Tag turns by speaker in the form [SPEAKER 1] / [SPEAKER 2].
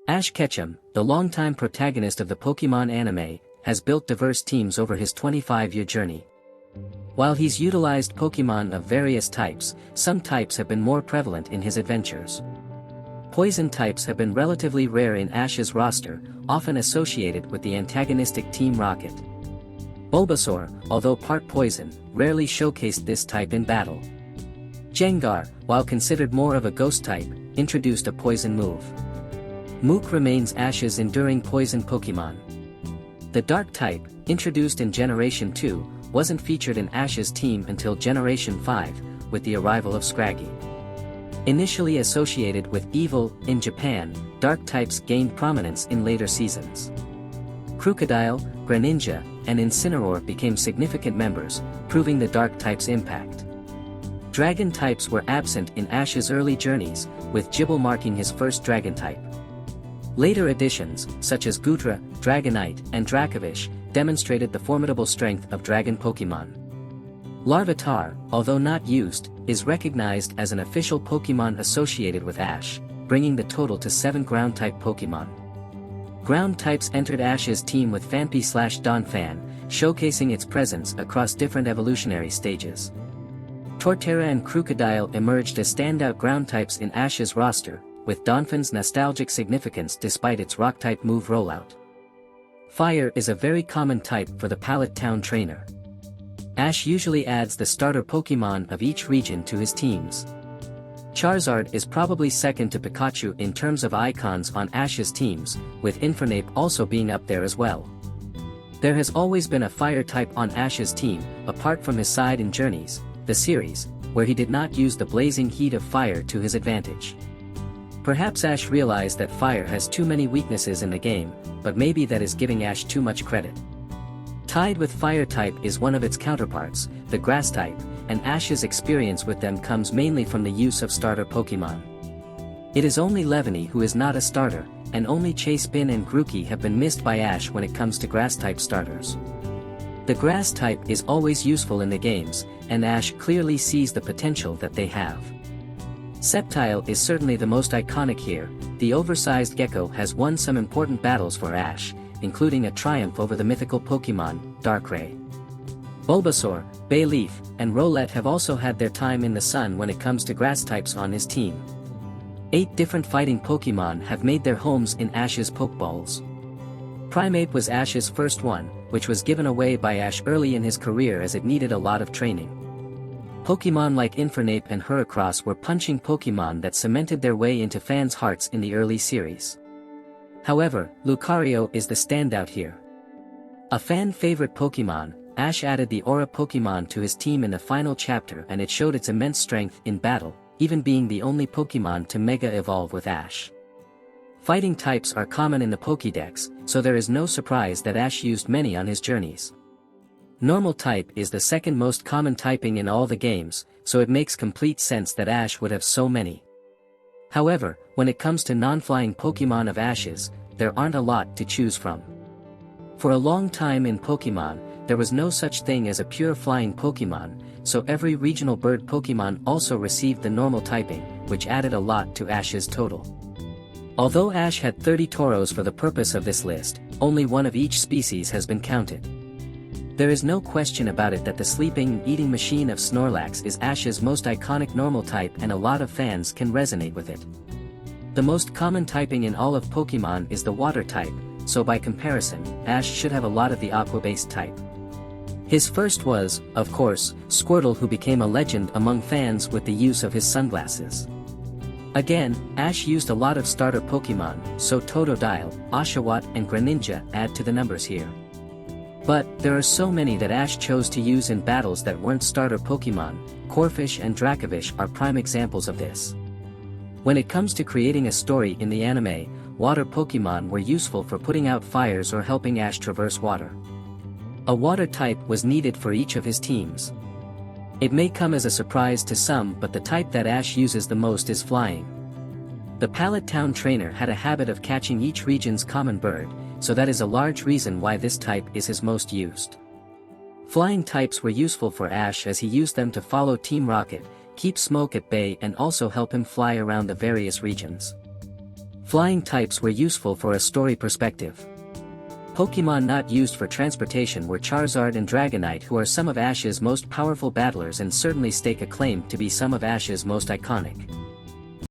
[SPEAKER 1] Ash Ketchum, the longtime protagonist of the Pokémon anime, has built diverse teams over his 25-year journey. While he's utilized Pokémon of various types, some types have been more prevalent in his adventures. Poison types have been relatively rare in Ash's roster, often associated with the antagonistic Team Rocket. Bulbasaur, although part poison, rarely showcased this type in battle. Gengar, while considered more of a ghost type, introduced a poison move. Mook remains Ash's enduring poison Pokémon. The Dark type, introduced in Generation 2, wasn't featured in Ash's team until Generation 5, with the arrival of Scraggy. Initially associated with evil in Japan, Dark types gained prominence in later seasons. Crocodile, Greninja, and Incineroar became significant members, proving the Dark type's impact. Dragon types were absent in Ash's early journeys, with Gible marking his first Dragon type. Later additions, such as Goodra, Dragonite, and Dracovish, demonstrated the formidable strength of Dragon Pokémon. Larvitar, although not used, is recognized as an official Pokémon associated with Ash, bringing the total to 7 Ground-type Pokémon. Ground types entered Ash's team with Phanpy/Donphan, showcasing its presence across different evolutionary stages. Torterra and Crocodile emerged as standout ground types in Ash's roster, with Donphan's nostalgic significance despite its rock-type move rollout. Fire is a very common type for the Pallet Town trainer. Ash usually adds the starter Pokémon of each region to his teams. Charizard is probably second to Pikachu in terms of icons on Ash's teams, with Infernape also being up there as well. There has always been a fire type on Ash's team, apart from his side in Journeys, the series, where he did not use the blazing heat of fire to his advantage. Perhaps Ash realized that fire has too many weaknesses in the game, but maybe that is giving Ash too much credit. Tied with fire type is one of its counterparts, the grass type, and Ash's experience with them comes mainly from the use of starter Pokémon. It is only Levany who is not a starter, and only Chasebin and Grookey have been missed by Ash when it comes to grass-type starters. The grass type is always useful in the games, and Ash clearly sees the potential that they have. Sceptile is certainly the most iconic here. The oversized gecko has won some important battles for Ash, including a triumph over the mythical Pokémon, Darkrai. Bulbasaur, Bayleaf, and Rowlet have also had their time in the sun when it comes to grass types on his team. 8 different fighting Pokémon have made their homes in Ash's Pokeballs. Primeape was Ash's first one, which was given away by Ash early in his career as it needed a lot of training. Pokémon like Infernape and Heracross were punching Pokémon that cemented their way into fans' hearts in the early series. However, Lucario is the standout here. A fan-favorite Pokémon, Ash added the Aura Pokémon to his team in the final chapter and it showed its immense strength in battle, even being the only Pokémon to Mega Evolve with Ash. Fighting types are common in the Pokédex, so there is no surprise that Ash used many on his journeys. Normal type is the second most common typing in all the games, so it makes complete sense that Ash would have so many. However, when it comes to non-flying Pokémon of Ash's, there aren't a lot to choose from. For a long time in Pokémon, there was no such thing as a pure flying Pokémon, so every regional bird Pokémon also received the normal typing, which added a lot to Ash's total. Although Ash had 30 Tauros for the purpose of this list, only one of each species has been counted. There is no question about it that the sleeping, eating machine of Snorlax is Ash's most iconic normal type and a lot of fans can resonate with it. The most common typing in all of Pokémon is the water type, so by comparison, Ash should have a lot of the aqua-based type. His first was, of course, Squirtle, who became a legend among fans with the use of his sunglasses. Again, Ash used a lot of starter Pokémon, so Totodile, Oshawott and Greninja add to the numbers here. But, there are so many that Ash chose to use in battles that weren't starter Pokémon. Corphish and Dracovish are prime examples of this. When it comes to creating a story in the anime, water Pokémon were useful for putting out fires or helping Ash traverse water. A water type was needed for each of his teams. It may come as a surprise to some, but the type that Ash uses the most is flying. The Pallet Town trainer had a habit of catching each region's common bird, so that is a large reason why this type is his most used. Flying types were useful for Ash as he used them to follow Team Rocket, keep smoke at bay and also help him fly around the various regions. Flying types were useful for a story perspective. Pokémon not used for transportation were Charizard and Dragonite, who are some of Ash's most powerful battlers and certainly stake a claim to be some of Ash's most iconic.